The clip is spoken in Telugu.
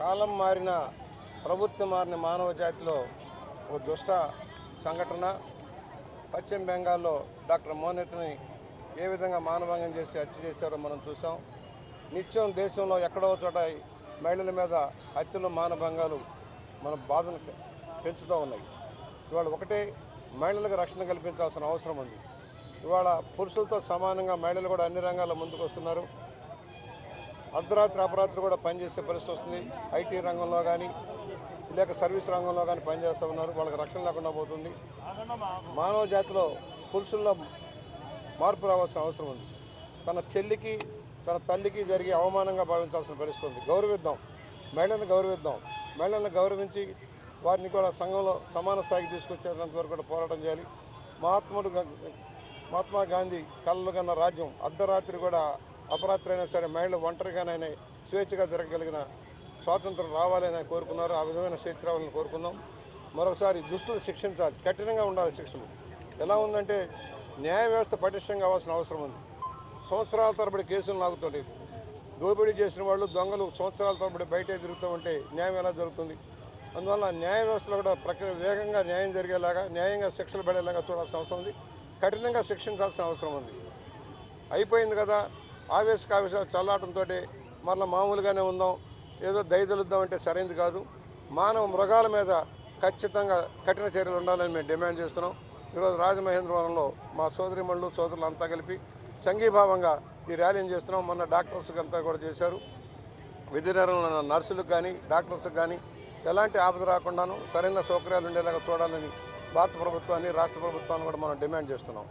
కాలం మారిన ప్రభుత్వం మారిన మానవ జాతిలో ఒక దుష్ట సంఘటన. పశ్చిమ బెంగాల్లో డాక్టర్ మోనెత్ని ఏ విధంగా మానభంగం చేసి హత్య చేశారో మనం చూసాం. నిత్యం దేశంలో ఎక్కడో చోట మహిళల మీద హత్యలు మానభంగాలు మన బాధను పెంచుతూ ఉన్నాయి. ఇవాళ ఒకటే మహిళలకు రక్షణ కల్పించాల్సిన అవసరం ఉంది. ఇవాళ పురుషులతో సమానంగా మహిళలు కూడా అన్ని రంగాల్లో ముందుకు వస్తున్నారు. అర్ధరాత్రి అపరాత్రి కూడా పనిచేసే పరిస్థితి వస్తుంది. ఐటీ రంగంలో కానీ లేక సర్వీస్ రంగంలో కానీ పనిచేస్తూ ఉన్నారు. వాళ్ళకి రక్షణ లేకుండా పోతుంది. మానవ జాతిలో పురుషుల్లో మార్పు రావాల్సిన అవసరం ఉంది. తన చెల్లికి తన తల్లికి జరిగే అవమానంగా భావించాల్సిన పరిస్థితి ఉంది. గౌరవిద్దాం, మహిళలను గౌరవిద్దాం. మహిళలను గౌరవించి వారిని కూడా సంఘంలో సమాన స్థాయికి తీసుకొచ్చేంత వరకు కూడా పోరాటం చేయాలి. మహాత్మా గాంధీ కలలు కన్న రాజ్యం అర్ధరాత్రి కూడా అపరాత్రి అయినా సరే మహిళలు ఒంటరిగానైనా స్వేచ్ఛగా తిరగగలిగిన స్వాతంత్రం రావాలని కోరుకున్నారు. ఆ విధమైన స్వేచ్ఛ రావాలని కోరుకుందాం. మరొకసారి దుస్తులు శిక్షించాలి, కఠినంగా ఉండాలి శిక్షలు. ఎలా ఉందంటే న్యాయ వ్యవస్థ పటిష్టంగా కావాల్సిన అవసరం ఉంది. సంవత్సరాల తరబడి కేసులు లాగుతుంటాయి. దోపిడీ చేసిన వాళ్ళు దొంగలు సంవత్సరాల తరబడి బయటే తిరుగుతూ ఉంటే న్యాయం ఎలా జరుగుతుంది? అందువల్ల న్యాయ వ్యవస్థలో కూడా ప్రక్రియ వేగంగా న్యాయం జరిగేలాగా న్యాయంగా శిక్షలు పడేలాగా చూడాల్సిన అవసరం ఉంది. కఠినంగా శిక్షించాల్సిన అవసరం ఉంది. అయిపోయింది కదా ఆవేశాలు చల్లాటంతో మరలా మామూలుగానే ఉందాం, ఏదో దయదలుద్దాం అంటే సరైనది కాదు. మానవ మృగాల మీద ఖచ్చితంగా కఠిన చర్యలు ఉండాలని మేము డిమాండ్ చేస్తున్నాం. ఈరోజు రాజమహేంద్రవరంలో మా సోదరిమణులు సోదరులు అంతా కలిపి సంఘీభావంగా ఈ ర్యాలీని చేస్తున్నాం. మొన్న డాక్టర్స్కి అంతా కూడా చేశారు. విధులలో నర్సులకు కానీ డాక్టర్స్కి కానీ ఎలాంటి ఆపద రాకుండాను సరైన సౌకర్యాలు ఉండేలాగా చూడాలని భారత ప్రభుత్వాన్ని రాష్ట్ర ప్రభుత్వాన్ని కూడా మనం డిమాండ్ చేస్తున్నాం.